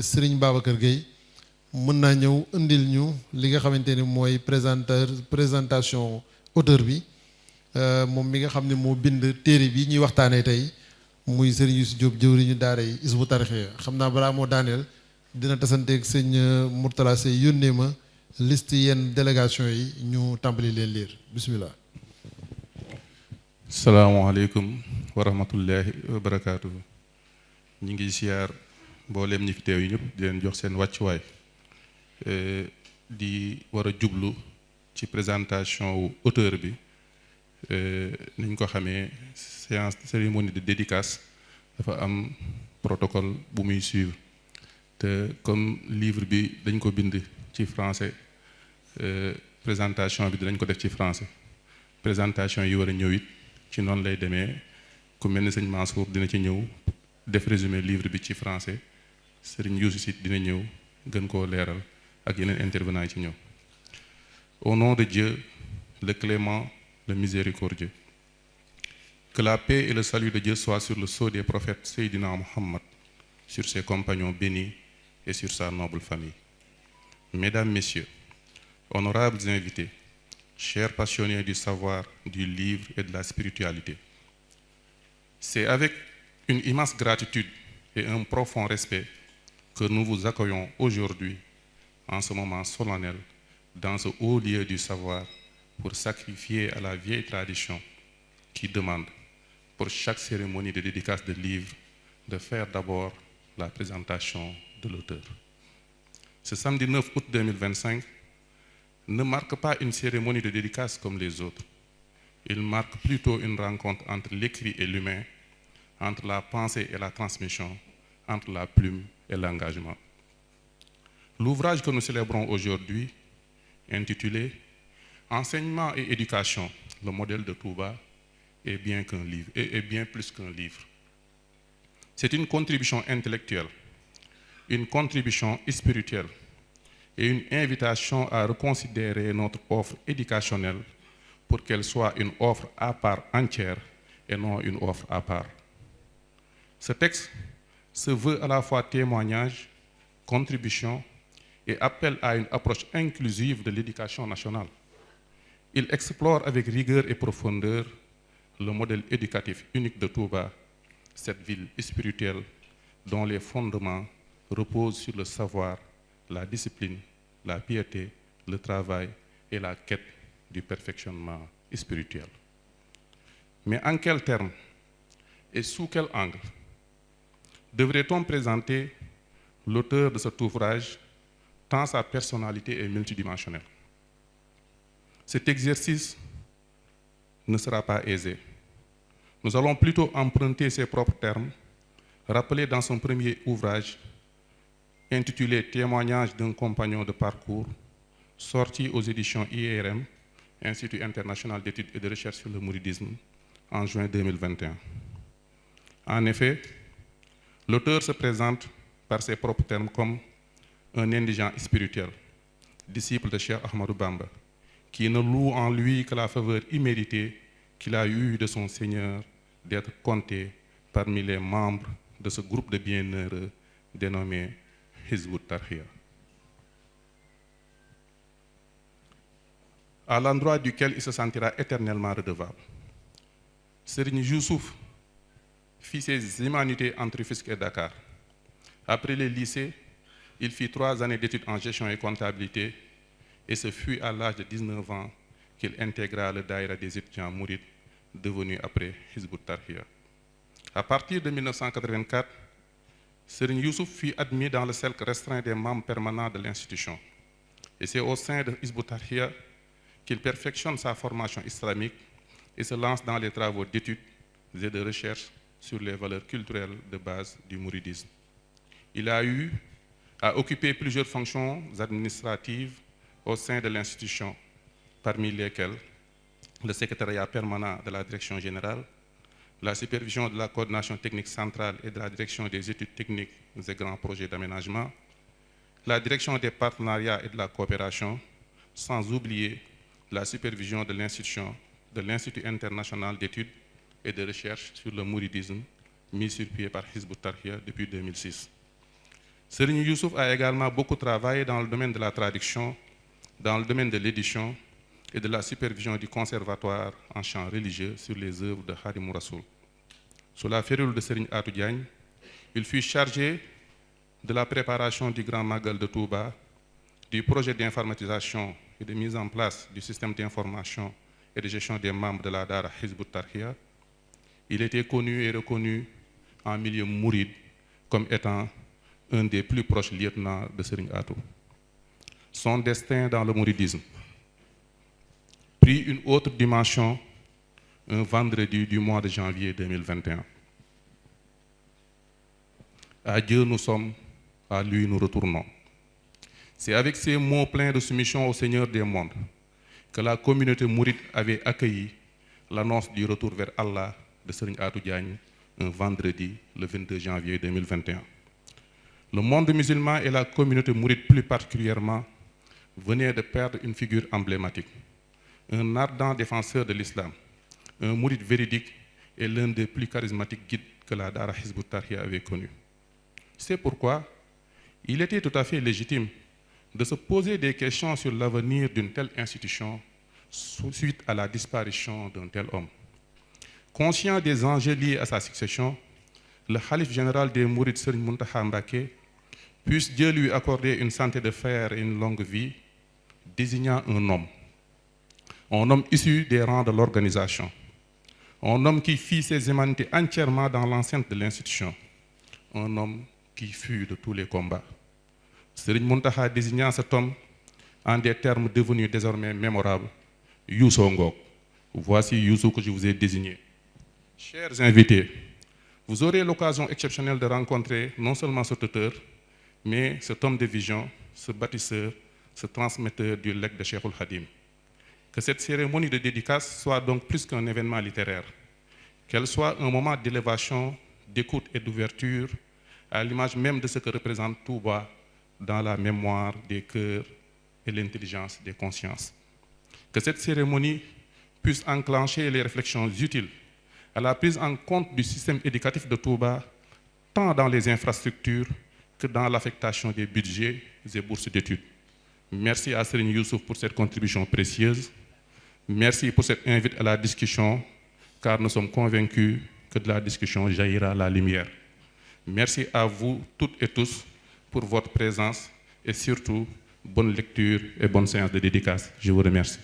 Serigne Babacar Gueye mën naa ñëw indil ñu li nga xamante ni mooy présentation auteur bi moom mi nga xam ne moo bind téere bi ñuy waxtaanee tey muy Serigne Youssou Diop jëwriñu daara yi Hizbut Tarqiyyah xam naa balaa moo daaneel dina tasanteeg sëñ Mourtala Sey yónnee ma liste yenn délégation yi ñu tàmbali leen liir bismillah. salaamaaleykum wa rahmatullahi wa barakaatu. ñu ngi siyaar mboolem ñi fi teew yi ñëpp di leen jox seen wàccuwaay di war a jublu ci présentation wu auteur bi ni ñu ko xamee séance cérémonie de dédicace dafa am protocole bu muy suivre te comme livre bi dañ ko bind ci français présentation bi dinañ ko def ci français présentation yi war a ñëw it ci noonu lay demee ku mel ni sëñ Mansour dina ci ñëw def résumé livre bi ci français Serigne Youssou Sy dina ñëw gën koo leeral ak yeneen intervenants yi ci ñëw. Au nom de Dieu, le clément, le miséricordieux. Que la paix et le salut de Dieu soient sur le sceau des prophètes Seydina Mohammed, sur ses compagnons bénis et sur sa noble famille. Mesdames, Messieurs, honorables invités, chers passionnés du savoir, du livre et de la spiritualité, c'est avec une immense gratitude et un profond respect que nous vous accueillons aujourd'hui en ce moment solennel dans ce haut lieu du savoir pour sacrifier à la vieille tradition qui demande pour chaque cérémonie de dédicace de livres de faire d'abord la présentation de l'auteur. Ce samedi 9 août 2025 ne marque pas une cérémonie de dédicace comme les autres. Il marque plutôt une rencontre entre l'écrit et l'humain, entre la pensée et la transmission, entre la plume et l'engagement. L'ouvrage que nous célébrons aujourd'hui, intitulé Enseignement et éducation, le modèle de Touba, est bien plus qu'un livre. C'est une contribution intellectuelle, une contribution spirituelle et une invitation à reconsidérer notre offre éducationnelle pour qu'elle soit une offre à part entière et non une offre à part. Ce texte se veut à la fois témoignage, contribution et appel à une approche inclusive de l'éducation nationale. Il explore avec rigueur et profondeur le modèle éducatif unique de Touba, cette ville spirituelle dont les fondements reposent sur le savoir, la discipline, la piété, le travail et la quête du perfectionnement spirituel. Mais en quels termes et sous quel angle devrait-on présenter l'auteur de cet ouvrage tant sa personnalité est multidimensionnelle? Cet exercice ne sera pas aisé. Nous allons plutôt emprunter ses propres termes, rappelés dans son premier ouvrage, intitulé Témoignage d'un compagnon de parcours, sorti aux éditions IRM, Institut international d'études et de recherche sur le mouridisme, en juin 2021. En effet, l'auteur se présente par ses propres termes comme un indigent spirituel, disciple de Cheikh Ahmadou Bamba, qui ne loue en lui que la faveur imméritée qu'il a eue de son Seigneur d'être compté parmi les membres de ce groupe de bienheureux dénommé Hizbut Tarqiyyah, à l'endroit duquel il se sentira éternellement redevable. Serigne Youssouf fit ses humanités entre Rufisque et Dakar. Après le lycée, il fit 3 années d'études en gestion et comptabilité et ce fut à l'âge de 19 ans qu'il intégra le Daïra des étudiants mourides, devenu après Hizbut Tarqiyyah. À partir de 1984, Serigne Youssouf fut admis dans le cercle restreint des membres permanents de l'institution. Et c'est au sein de Hizbut Tarqiyyah qu'il perfectionne sa formation islamique et se lance dans les travaux d'études et de recherche sur les valeurs culturelles de base du mouridisme. Il a eu à occuper plusieurs fonctions administratives au sein de l'institution, parmi lesquelles le secrétariat permanent de la direction générale, la supervision de la coordination technique centrale et de la direction des études techniques et grands projets d'aménagement, la direction des partenariats et de la coopération, sans oublier la supervision de l'institution, de l'Institut international d'études et de recherche sur le mouridisme, mis sur pied par Hizbut Tarqiyyah depuis 2006. Serigne Youssouf a également beaucoup travaillé dans le domaine de la traduction, dans le domaine de l'édition et de la supervision du conservatoire en chant religieux sur les œuvres de Khadimou Rassoul. Sous la férule de Serigne Atou Diagne, il fut chargé de la préparation du Grand Magal de Touba, du projet d'informatisation et de mise en place du système d'information et de gestion des membres de la Dara Hizb ut-Tarqiyyah. Il était connu et reconnu en milieu mouride comme étant un des plus proches lieutenants de Serigne Atou. Son destin dans le mouridisme prit une autre dimension un vendredi du mois de janvier 2021. À Dieu nous sommes, à lui nous retournons. C'est avec ces mots pleins de soumission au Seigneur des mondes que la communauté mouride avait accueilli l'annonce du retour vers Allah de Serigne Atou Diagne un vendredi le 22 janvier 2021. Le monde musulman et la communauté mouride plus particulièrement venaient de perdre une figure emblématique, un ardent défenseur de l'islam, un mouride véridique et l'un des plus charismatiques guides que la Dara Hizb ut-Tarqiyyah avait connu. C'est pourquoi il était tout à fait légitime de se poser des questions sur l'avenir d'une telle institution suite à la disparition d'un tel homme. Conscient des enjeux liés à sa succession, le khalife général des Mourides Serigne Mountakha Mbacké, puisse Dieu lui accorder une santé de fer et une longue vie, désignant un homme issu des rangs de l'organisation, un homme qui fit ses humanités entièrement dans l'enceinte de l'institution, un homme qui fut de tous les combats. Serigne Mountakha désignant cet homme en des termes devenus désormais mémorables, Youssou Ngok. Voici Youssou que je vous ai désigné. Chers invités, vous aurez l'occasion exceptionnelle de rencontrer non seulement cet auteur, mais cet homme de vision, ce bâtisseur, ce transmetteur du legs de Cheikhoul Khadim. Que cette cérémonie de dédicace soit donc plus qu'un événement littéraire, qu'elle soit un moment d'élévation, d'écoute et d'ouverture, à l'image même de ce que représente Touba dans la mémoire des cœurs et l'intelligence des consciences. Que cette cérémonie puisse enclencher les réflexions utiles à la prise en compte du système éducatif de Touba, tant dans les infrastructures que dans l'affectation des budgets et bourses d'études. Merci à Serigne Youssouf pour cette contribution précieuse. Merci pour cette invite à la discussion, car nous sommes convaincus que de la discussion jaillira la lumière. Merci à vous toutes et tous pour votre présence et surtout, bonne lecture et bonne séance de dédicace. Je vous remercie.